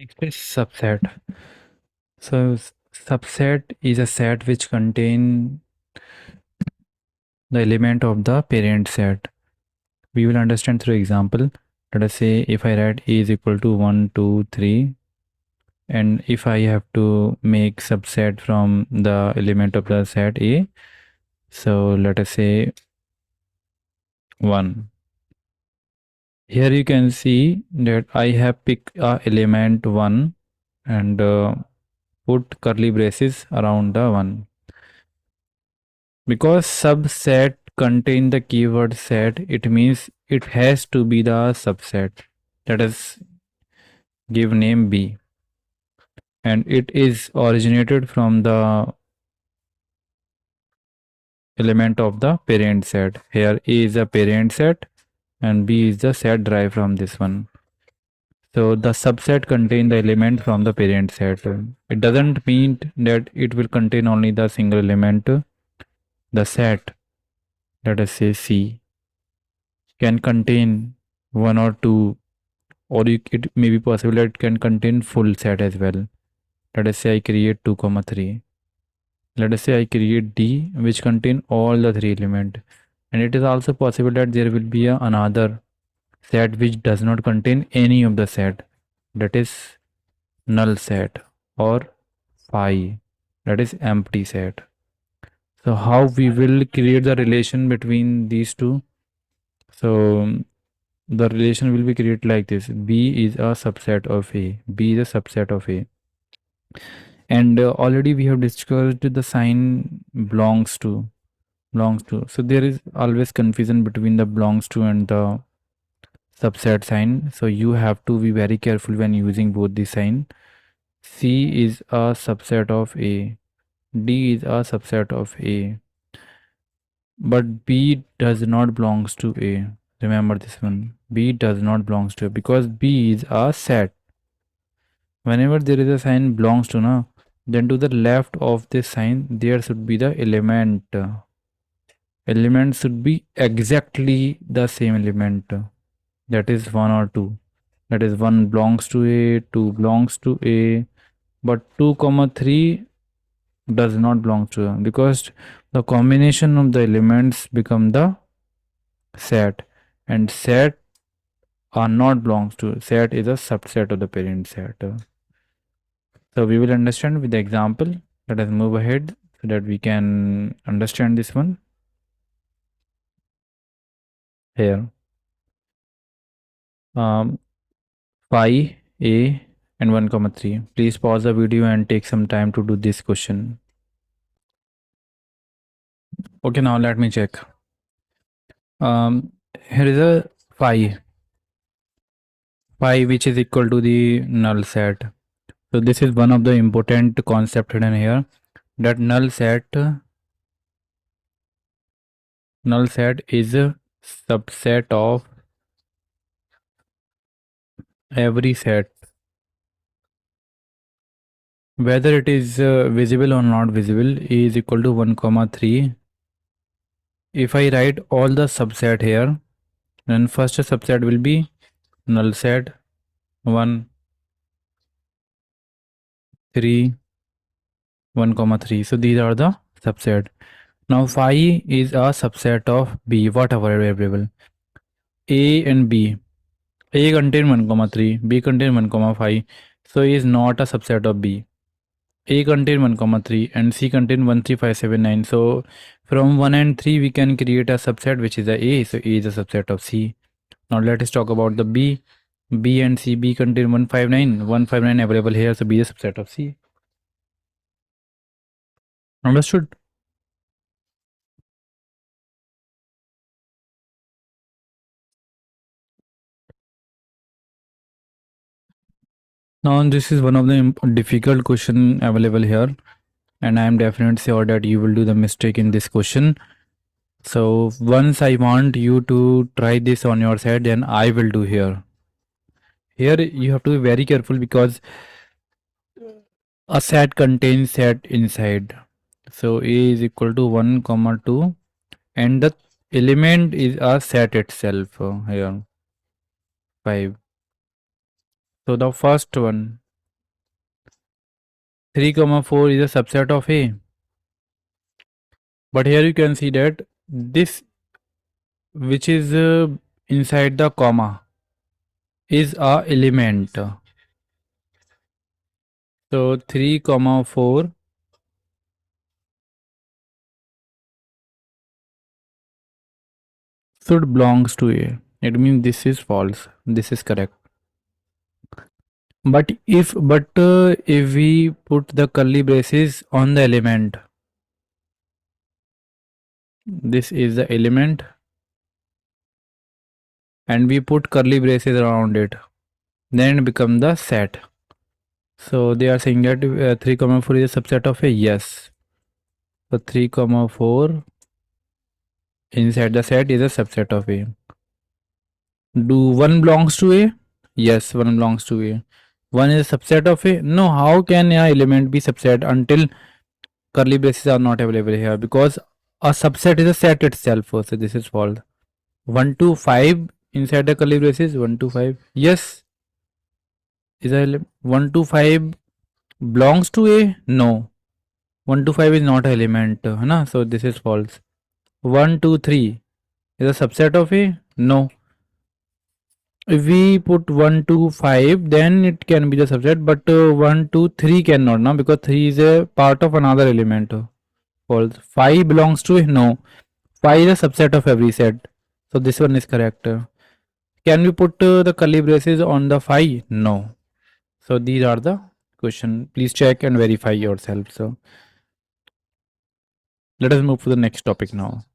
Next is subset. So subset is a set which contain the element of the parent set. We will understand through example. Let us say if I write A is equal to 1, 2, 3, and if I have to make subset from the element of the set A, so let us say 1. Here you can see that I have picked a element 1 and put curly braces around the 1. Because subset contain the keyword set, it means it has to be the subset. Let us give name B. And it is originated from the element of the parent set. Here A is the parent set and B is the set derived from this one. So the subset contain the element from the parent set. It doesn't mean that it will contain only the single element. The set, let us say C, can contain one or two, or it may be possible that it can contain full set as well. Let us say I create 2, 3. Let us say I create D which contain all the three elements. And it is also possible that there will be another set which does not contain any of the set. That is null set or phi. That is empty set. So how we will create the relation between these two? So the relation will be created like this. B is a subset of A. B is a subset of A. And already we have discussed the sign belongs to. So there is always confusion between the belongs to and the subset sign. So you have to be very careful when using both the sign. C is a subset of A. D is a subset of A. But B does not belongs to A. Remember this one. B does not belongs to A because B is a set. Whenever there is a sign belongs to, na, then to the left of this sign there should be the element. Element should be exactly the same element. That is 1 or 2. That is 1 belongs to A, 2 belongs to A, but 2, 3 does not belong to A because the combination of the elements become the set, and set are not belongs to. Set is a subset of the parent set. So we will understand with the example. Let us move ahead so that we can understand this one. Here, phi A and 1, 3. Please pause the video and take some time to do this question. Okay, now let me check. Here is a phi which is equal to the null set. So this is one of the important concept hidden here, that null set is a subset of every set, whether it is visible or not visible. A is equal to 1, 3. If I write all the subset here, then first subset will be null set 1, 3, 1, 3. So these are the subset. Now phi is a subset of B, whatever variable. A and B. A contain 1, 3, B contain 1, 5. So A is not a subset of B. A contain 1, 3 and C contain 1, 3, 5, 7, 9. So from 1 and 3 we can create a subset which is a A. So A is a subset of C. Now let us talk about the B. B and C. B contain 159. 159 available here. So B is a subset of C. Understood? Now this is one of the difficult question available here, and I am definitely sure that you will do the mistake in this question. So once I want you to try this on your side, then I will do here. Here you have to be very careful because a set contains set inside. So A is equal to 1, 2 and the element is a set itself here 5. So the first one 3 comma 4 is a subset of A. But here you can see that this which is inside the comma is a element. So 3 comma 4 should belongs to A. It means this is false. This is correct. But if we put the curly braces on the element, this is the element, and we put curly braces around it, then it becomes the set. So they are saying that 3 comma 4 is a subset of A. Yes. So 3 comma 4 inside the set is a subset of A. Do 1 belongs to A? Yes, 1 belongs to A. 1 is a subset of A? No. How can an element be subset until curly braces are not available here? Because a subset is a set itself. So this is false. 1 to 5 inside the curly braces. 1 to 5. Yes. Is a 1 to 5 belongs to A? No. 1 to 5 is not an element. Na? So this is false. 1 2 3 is a subset of A? No. If we put 1 to 5, then it can be the subset, but 1 to 3 cannot now, because 3 is a part of another element. False. 5 belongs to A? No. 5 is a subset of every set. So this one is correct. Can we put the curly braces on the 5? No. So these are the question. Please check and verify yourself. So let us move to the next topic now.